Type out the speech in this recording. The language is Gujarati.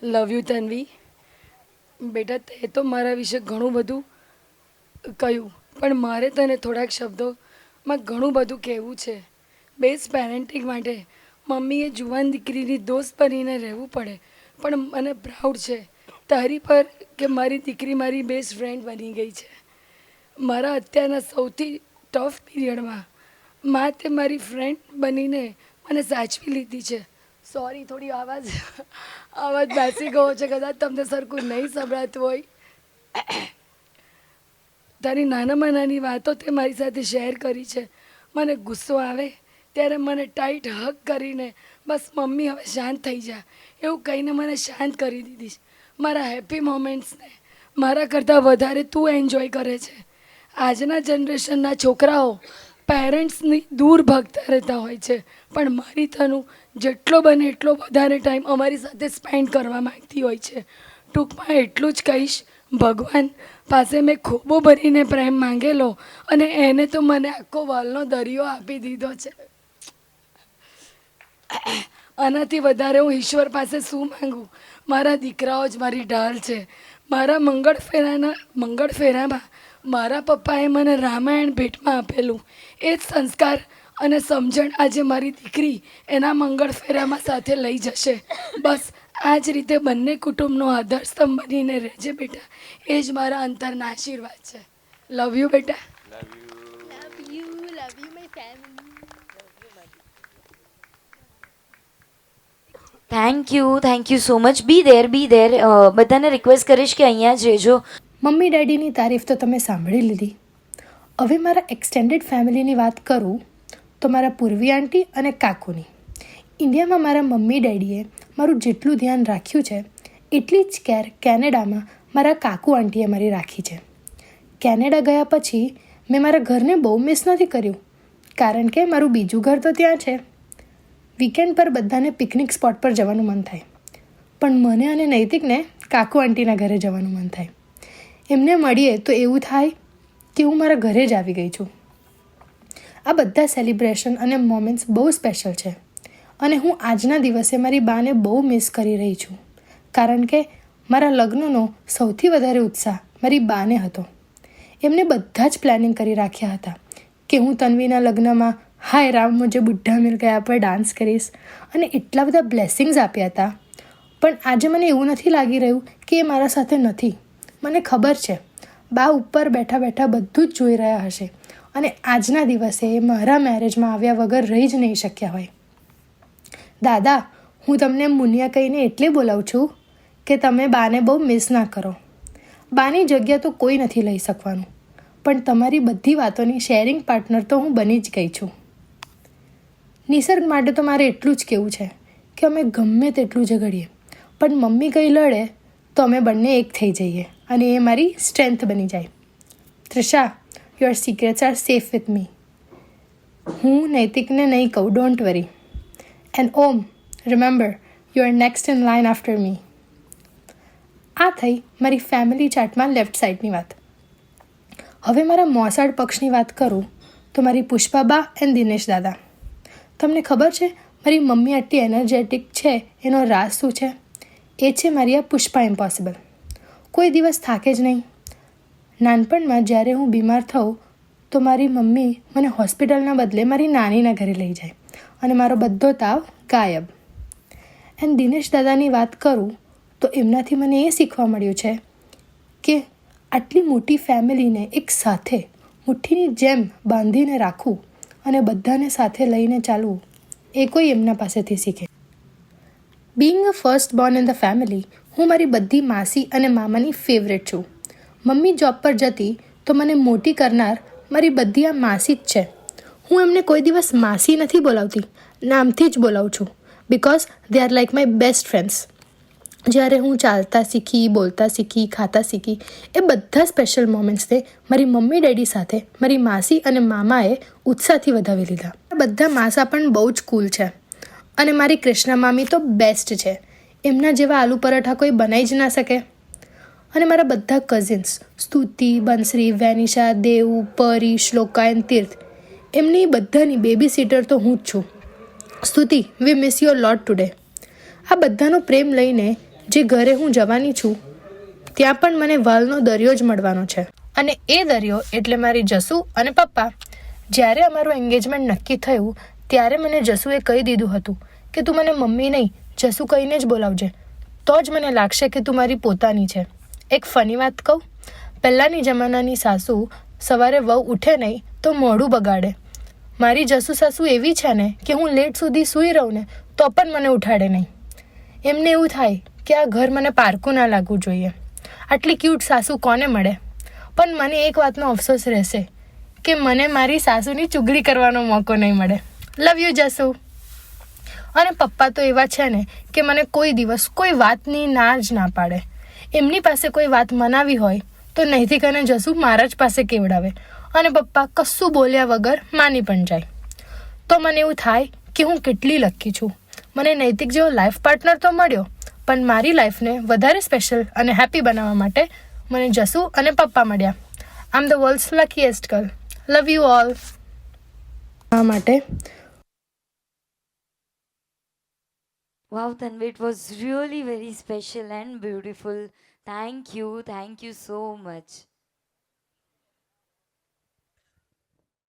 Love you Tanvi. બેટા તે તો મારા વિશે ઘણું બધું કહ્યું, પણ મારે તને થોડાક શબ્દોમાં ઘણું બધું કહેવું છે. બેસ્ટ પેરેન્ટિંગ માટે મમ્મીએ જુવાન દીકરીની દોસ્ત બનીને રહેવું પડે, પણ મને પ્રાઉડ છે તારી પર કે મારી દીકરી મારી બેસ્ટ ફ્રેન્ડ બની ગઈ છે. મારા અત્યારના સૌથી ટફ પીરિયડમાં માં તે મારી ફ્રેન્ડ બનીને મને સાચવી લીધી છે. સોરી, થોડી અવાજ બેસી ગયો છે, કદાચ તમને સરખું નહીં સંભળાતું હોય. તારી નાનામાં નાની વાતો તે મારી સાથે શેર કરી છે. મને ગુસ્સો આવે ત્યારે મને ટાઈટ હગ કરીને બસ મમ્મી હવે શાંત થઈ જા એવું કહીને મને શાંત કરી દીધી છે. મારા હેપી મોમેન્ટ્સને મારા કરતાં વધારે તું એન્જોય કરે છે. આજના જનરેશનના છોકરાઓ પેરેન્ટ્સની દૂર ભાગતા રહેતા હોય છે, પણ મારી તનું જેટલો બને એટલો વધારે ટાઈમ અમારી સાથે સ્પેન્ડ કરવા માંગતી હોય છે. ટૂંકમાં એટલું જ કહીશ, ભગવાન પાસે મેં ખોબો ભરીને પ્રેમ માંગેલો અને એને તો મને આખો વાલનો દરિયો આપી દીધો છે. આનાથી વધારે હું ઈશ્વર પાસે શું માંગુ? મારા દીકરાઓ જ મારી ઢાલ છે. મારા મંગળ ફેરામાં મારા પપ્પાએ મને રામાયણ ભેટમાં આપેલું એ જ સંસ્કાર અને સમજણ આજે મારી દીકરી એના મંગળ ફેરામાં સાથે લઈ જશે. બસ આ જ રીતે બંને કુટુંબનો આધારસ્તંભ બનીને રહેજે બેટા. એ જ મારા અંતરના આશીર્વાદ છે. લવ યુ બેટા. Love you, my family. Thank you so much. Be there. બધાને રિક્વેસ્ટ કરીશ કે અહીંયા જ રહેજો. મમ્મી ડેડીની તારીફ તો તમે સાંભળી લીધી. હવે મારા એક્સટેન્ડેડ ફેમિલીની વાત કરું તો મારા પૂર્વી આંટી અને કાકુની. ઇન્ડિયામાં મારા મમ્મી ડેડીએ મારું જેટલું ધ્યાન રાખ્યું છે એટલી જ કેર કેનેડામાં મારા કાકુ આંટીએ મારી રાખી છે. કેનેડા ગયા પછી મેં મારા ઘરને બહુ મિસ નથી કર્યું, કારણ કે મારું બીજું ઘર તો ત્યાં છે. વીકેન્ડ પર બધાને પિકનિક સ્પોટ પર જવાનું મન થાય, પણ મને અને નૈતિકને કાકુ આંટીના ઘરે જવાનું મન થાય. એમને મળીએ તો એવું થાય કે હું મારા ઘરે જ આવી ગઈ છું. આ બધા સેલિબ્રેશન અને મોમેન્ટ્સ બહુ સ્પેશિયલ છે અને હું આજના દિવસે મારી બાને બહુ મિસ કરી રહી છું, કારણ કે મારા લગ્નનો સૌથી વધારે ઉત્સાહ મારી બાને હતો. એમને બધા જ પ્લાનિંગ કરી રાખ્યા હતા કે હું તન્વીના લગ્નમાં હાય રામ મુજે બુઢ્ઢા મિલ ગયા પર ડાન્સ કરીશ, અને એટલા બધા બ્લેસિંગ્સ આપ્યા હતા. પણ આજે મને એવું નથી લાગી રહ્યું કે એ મારા સાથે નથી. મને ખબર છે બા ઉપર બેઠા બેઠા બધું જ જોઈ રહ્યા હશે અને આજના દિવસે એ મારા મેરેજમાં આવ્યા વગર રહી જ નહીં શક્યા હોય. દાદા, હું તમને મુનિયા કહીને એટલે બોલાવું છું કે તમે બાને બહુ મિસ ના કરો. બાની જગ્યા તો કોઈ નથી લઈ શકવાનું, પણ તમારી બધી વાતોની શેરિંગ પાર્ટનર તો હું બની જ ગઈ છું. નિસર્ગ માટે તો મારે એટલું જ કહેવું છે કે અમે ગમે તેટલું ઝઘડીએ, પણ મમ્મી કંઈ લડે તો અમે બંને એક થઈ જઈએ અને એ મારી સ્ટ્રેન્થ બની જાય. Trisha, your secrets R safe with me. હું નૈતિકને નહીં કહું, don't worry. And Om, remember, you are next in line after મી. આ થઈ મારી ફેમિલી ચાર્ટમાં લેફ્ટ સાઈડની વાત. હવે મારા મોસાળ પક્ષની વાત કરું તો મારી પુષ્પાબા એન્ડ દિનેશ દાદા. તમને ખબર છે મારી મમ્મી આટલી એનર્જેટિક છે એનો રાઝ શું છે? એ છે મારી આ પુષ્પા ઇમ્પોસિબલ. કોઈ દિવસ થાકે જ નહીં. નાનપણમાં જ્યારે હું બીમાર થઉં તો મારી મમ્મી મને હોસ્પિટલના બદલે મારી નાનીના ઘરે લઈ જાય અને મારો બધો તાવ ગાયબ. એન્ડ દિનેશ દાદાની વાત કરું તો એમનાથી મને એ શીખવા મળ્યું છે કે આટલી મોટી ફેમિલીને એક સાથે મુઠ્ઠીની જેમ બાંધીને રાખવું અને બધાને સાથે લઈને ચાલવું એ કોઈ એમના પાસેથી શીખે. Being a first Born in the family, હું મારી બધી માસી અને મામાની ફેવરેટ છું. મમ્મી જોબ પર જતી તો મને મોટી કરનાર મારી બધી આ માસી જ છે. હું એમને કોઈ દિવસ માસી નથી બોલાવતી, નામથી જ બોલાવું છું, because they are like my best friends. જ્યારે હું ચાલતા શીખી, બોલતા શીખી, ખાતા શીખી, એ બધા સ્પેશિયલ મોમેન્ટ્સને મારી મમ્મી ડેડી સાથે મારી માસી અને મામાએ ઉત્સાહથી વધાવી લીધા. બધા માસા પણ બહુ જ કૂલ છે અને મારી કૃષ્ણા મામી તો બેસ્ટ છે. એમના જેવા આલુ પરાઠા કોઈ બનાવી જ ના શકે. અને મારા બધા કઝિન્સ સ્તુતિ, બંસરી, વેનિશા, દેવ, પરી, શ્લોકા એન્ડ તીર્થ, એમની બધાની બેબી સીટર તો હું જ છું. સ્તુતિ, વી મિસ યોર લોટ ટુડે. આ બધાનો પ્રેમ લઈને જે ઘરે હું જવાની છું ત્યાં પણ મને વાલનો દરિયો જ મળવાનો છે. અને એ દરિયો એટલે મારી જસુ અને પપ્પા. જ્યારે અમારું એન્ગેજમેન્ટ નક્કી થયું ત્યારે મને જસુએ કહી દીધું હતું કે તું મને મમ્મી નહીં જસુ કહીને જ બોલાવજે, તો જ મને લાગશે કે તું મારી પોતાની છે. એક ફની વાત કહું, પહેલાંની જમાનાની સાસુ સવારે વહુ ઉઠે નહીં તો મોઢું બગાડે. મારી જસુ સાસુ એવી છે ને કે હું લેટ સુધી સૂઈ રહું ને તો પણ મને ઉઠાડે નહીં. એમને એવું થાય કે આ ઘર મને પારકું ના લાગવું જોઈએ. આટલી ક્યુટ સાસુ કોને મળે? પણ મને એક વાતનો અફસોસ રહેશે કે મને મારી સાસુની ચુગલી કરવાનો મોકો નહીં મળે. Love you Jasu. અને પપ્પા તો એવા છે ને કે મને કોઈ દિવસ કોઈ વાતની ના જ ના પાડે. એમની પાસે કોઈ વાત મનાવી હોય તો નૈતિક અને જસુ મારા જ પાસે કેવડાવે અને પપ્પા કશું બોલ્યા વગર માની પણ જાય. તો મને એવું થાય કે હું કેટલી લકી છું. મને નૈતિક જેવો લાઈફ પાર્ટનર તો મળ્યો, પણ મારી લાઈફને વધારે સ્પેશિયલ અને હેપી બનાવવા માટે મને જસુ અને પપ્પા મળ્યા. I am the world's luckiest girl. Love you all. આ માટે Wow, Tanvi, it was really very special and beautiful. Thank you so much.